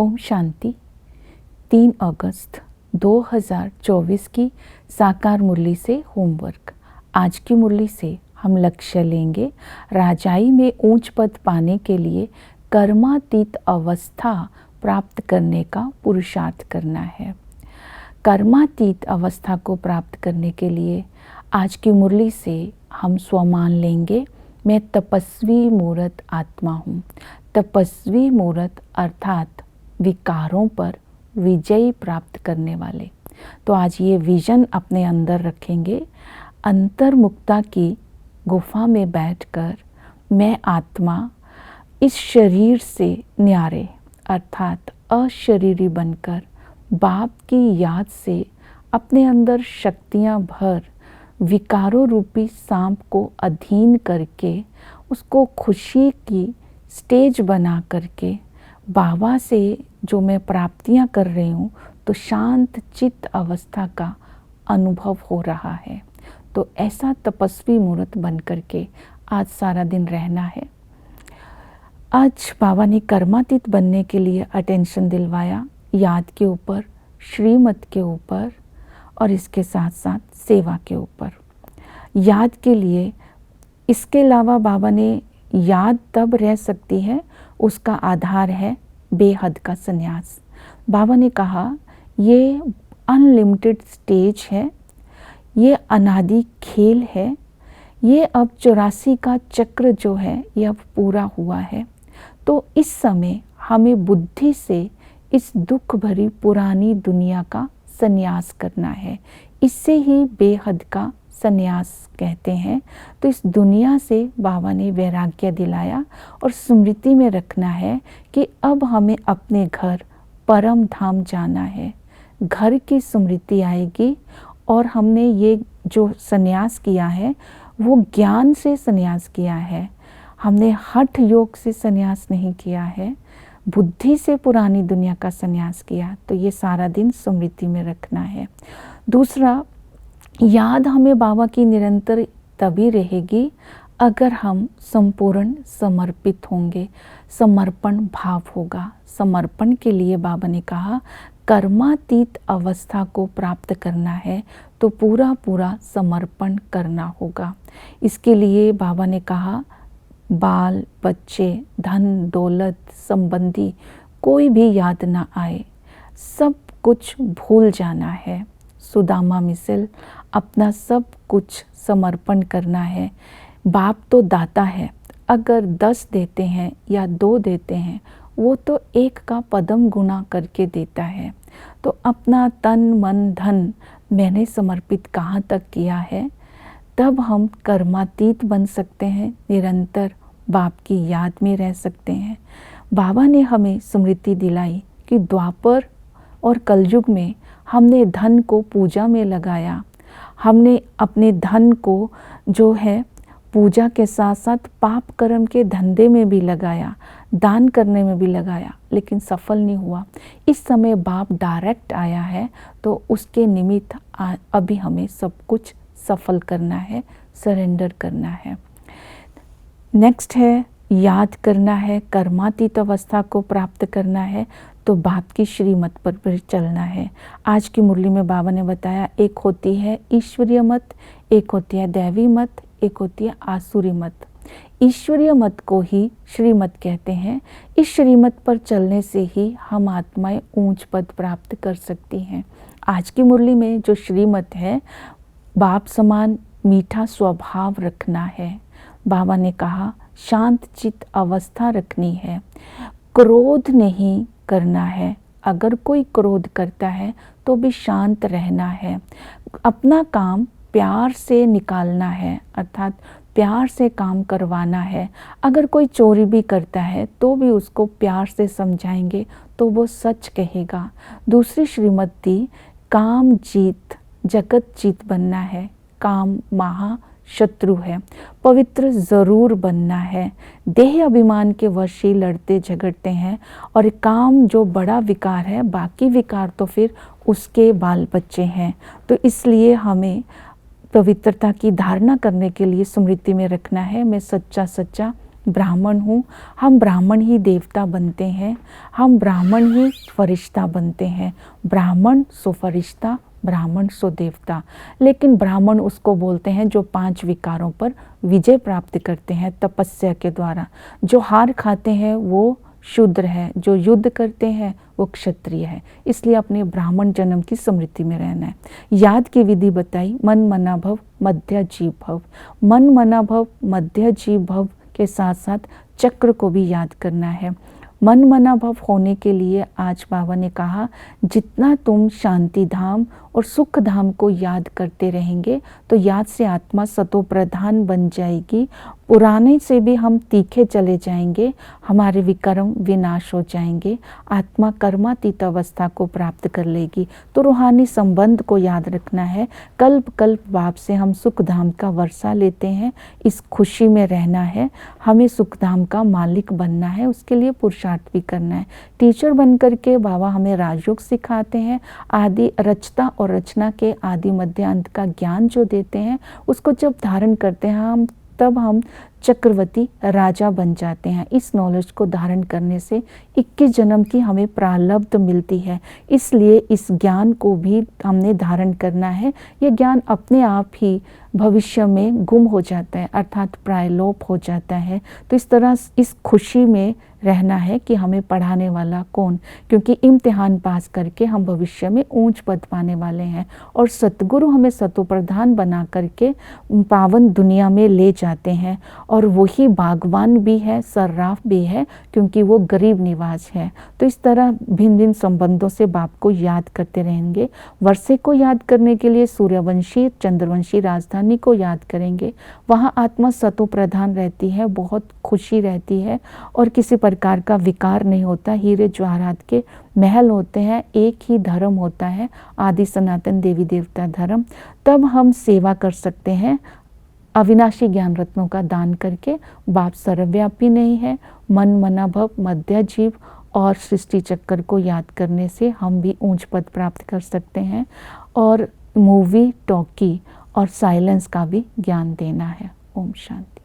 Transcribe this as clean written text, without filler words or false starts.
ओम शांति। 3 अगस्त 2024 की साकार मुरली से होमवर्क। आज की मुरली से हम लक्ष्य लेंगे राजाई में ऊंच पद पाने के लिए कर्मातीत अवस्था प्राप्त करने का पुरुषार्थ करना है। कर्मातीत अवस्था को प्राप्त करने के लिए आज की मुरली से हम स्वमान लेंगे, मैं तपस्वी मूर्त आत्मा हूँ। तपस्वी मूर्त अर्थात विकारों पर विजय प्राप्त करने वाले। तो आज ये विजन अपने अंदर रखेंगे। अंतर्मुक्ता की गुफा में बैठकर मैं आत्मा इस शरीर से न्यारे अर्थात अशरीरी बनकर बाप की याद से अपने अंदर शक्तियाँ भर विकारों रूपी सांप को अधीन करके उसको खुशी की स्टेज बना करके बाबा से जो मैं प्राप्तियां कर रही हूँ तो शांत चित्त अवस्था का अनुभव हो रहा है। तो ऐसा तपस्वी मूर्त बन करके आज सारा दिन रहना है। आज बाबा ने कर्मातीत बनने के लिए अटेंशन दिलवाया, याद के ऊपर, श्रीमत के ऊपर और इसके साथ साथ सेवा के ऊपर। याद के लिए इसके अलावा बाबा ने याद तब रह सकती है, उसका आधार है बेहद का संन्यास। बाबा ने कहा ये अनलिमिटेड स्टेज है, ये अनादि खेल है, ये अब 84 का चक्र जो है ये अब पूरा हुआ है। तो इस समय हमें बुद्धि से इस दुख भरी पुरानी दुनिया का संन्यास करना है। इससे ही बेहद का संन्यास कहते हैं। तो इस दुनिया से बाबा ने वैराग्य दिलाया और स्मृति में रखना है कि अब हमें अपने घर परम धाम जाना है। घर की स्मृति आएगी और हमने ये जो संन्यास किया है वो ज्ञान से संन्यास किया है। हमने हठ योग से संन्यास नहीं किया है, बुद्धि से पुरानी दुनिया का संन्यास किया। तो ये सारा दिन स्मृति में रखना है। दूसरा, याद हमें बाबा की निरंतर तभी रहेगी अगर हम संपूर्ण समर्पित होंगे, समर्पण भाव होगा। समर्पण के लिए बाबा ने कहा कर्मातीत अवस्था को प्राप्त करना है तो पूरा पूरा समर्पण करना होगा। इसके लिए बाबा ने कहा बाल बच्चे, धन दौलत संबंधी कोई भी याद ना आए, सब कुछ भूल जाना है। सुदामा मिसल अपना सब कुछ समर्पण करना है। बाप तो दाता है, अगर 10 देते हैं या 2 देते हैं वो तो 1 का पदम गुना करके देता है। तो अपना तन मन धन मैंने समर्पित कहाँ तक किया है, तब हम कर्मातीत बन सकते हैं, निरंतर बाप की याद में रह सकते हैं। बाबा ने हमें स्मृति दिलाई कि द्वापर और कलयुग में हमने धन को पूजा में लगाया, हमने अपने धन को जो है पूजा के साथ साथ पाप कर्म के धंधे में भी लगाया, दान करने में भी लगाया, लेकिन सफल नहीं हुआ। इस समय बाप डायरेक्ट आया है तो उसके निमित्त अभी हमें सब कुछ सफल करना है, सरेंडर करना है। नेक्स्ट है याद करना है, कर्मातीत अवस्था को प्राप्त करना है तो बाप की श्रीमत पर चलना है। आज की मुरली में बाबा ने बताया एक होती है ईश्वरीय मत, एक होती है दैवी मत, एक होती है आसुरी मत। ईश्वरीय मत को ही श्रीमत कहते हैं। इस श्रीमत पर चलने से ही हम आत्माएं ऊंच पद प्राप्त कर सकती हैं। आज की मुरली में जो श्रीमत है, बाप समान मीठा स्वभाव रखना है। बाबा ने कहा शांत चित्त अवस्था रखनी है, क्रोध नहीं करना है। अगर कोई क्रोध करता है तो भी शांत रहना है। अपना काम प्यार से निकालना है अर्थात प्यार से काम करवाना है। अगर कोई चोरी भी करता है तो भी उसको प्यार से समझाएंगे तो वो सच कहेगा। दूसरी श्रीमत थी काम जीत जगत जीत बनना है, काम महा शत्रु है, पवित्र जरूर बनना है। देह अभिमान के वश ही लड़ते झगड़ते हैं और काम जो बड़ा विकार है, बाकी विकार तो फिर उसके बाल बच्चे हैं। तो इसलिए हमें पवित्रता की धारणा करने के लिए स्मृति में रखना है मैं सच्चा सच्चा ब्राह्मण हूँ, हम ब्राह्मण ही देवता बनते हैं, हम ब्राह्मण ही फरिश्ता बनते हैं। ब्राह्मण सो फरिश्ता, ब्राह्मण सो देवता। लेकिन ब्राह्मण उसको बोलते हैं जो 5 विकारों पर विजय प्राप्त करते हैं तपस्या के द्वारा। जो हार खाते हैं वो शूद्र है, जो युद्ध करते हैं वो क्षत्रिय है। इसलिए अपने ब्राह्मण जन्म की स्मृति में रहना है। याद की विधि बताई, मन मना भव मध्य जीव भव। मन मना भव मध्य जीव भव के साथ साथ चक्र को भी याद करना है। मन मना भव होने के लिए आज बाबा ने कहा, जितना तुम शांति धाम और सुख धाम को याद करते रहेंगे तो याद से आत्मा सतो प्रधान बन जाएगी। पुराने से भी हम तीखे चले जाएंगे, हमारे विकर्म विनाश हो जाएंगे, आत्मा कर्मातीत अवस्था को प्राप्त कर लेगी। तो रूहानी संबंध को याद रखना है। कल्प कल्प बाप से हम सुख धाम का वर्षा लेते हैं, इस खुशी में रहना है। हमें सुख धाम का मालिक बनना है, उसके लिए पुरुषार्थ भी करना है। टीचर बन करके बाबा हमें राजयोग सिखाते हैं, आदि रचता और रचना के आदि मध्य अंत का ज्ञान जो देते हैं, उसको जब धारण करते हैं तब हम चक्रवर्ती राजा बन जाते हैं। इस नॉलेज को धारण करने से 21 जन्म की हमें प्रारब्ध मिलती है। इसलिए इस ज्ञान को भी हमने धारण करना है। यह ज्ञान अपने आप ही भविष्य में गुम हो जाता है, अर्थात प्रायलोप हो जाता है। तो इस तरह इस खुशी में रहना है कि हमें पढ़ाने वाला कौन, क्योंकि इम्तिहान पास करके हम भविष्य में ऊंच पद पाने वाले हैं। और सतगुरु हमें सतोप्रधान बना करके पावन दुनिया में ले जाते हैं। और वही बागवान भी है, सर्राफ भी है, क्योंकि वो गरीब निवास है। तो इस तरह भिन्न भिन्न संबंधों से बाप को याद करते रहेंगे। वर्षे को याद करने के लिए सूर्यवंशी चंद्रवंशी राजधानी को याद करेंगे। वहाँ आत्मा सतो प्रधान रहती है, बहुत खुशी रहती है और किसी प्रकार का विकार नहीं होता। हीरे जवाहरात के महल होते हैं, एक ही धर्म होता है, आदि सनातन देवी देवता धर्म। तब हम सेवा कर सकते हैं अविनाशी ज्ञान रत्नों का दान करके। बाप सर्वव्यापी नहीं है। मन मना भव मध्य जीव और सृष्टि चक्कर को याद करने से हम भी ऊंच पद प्राप्त कर सकते हैं। और मूवी टॉकी और साइलेंस का भी ज्ञान देना है। ओम शांति।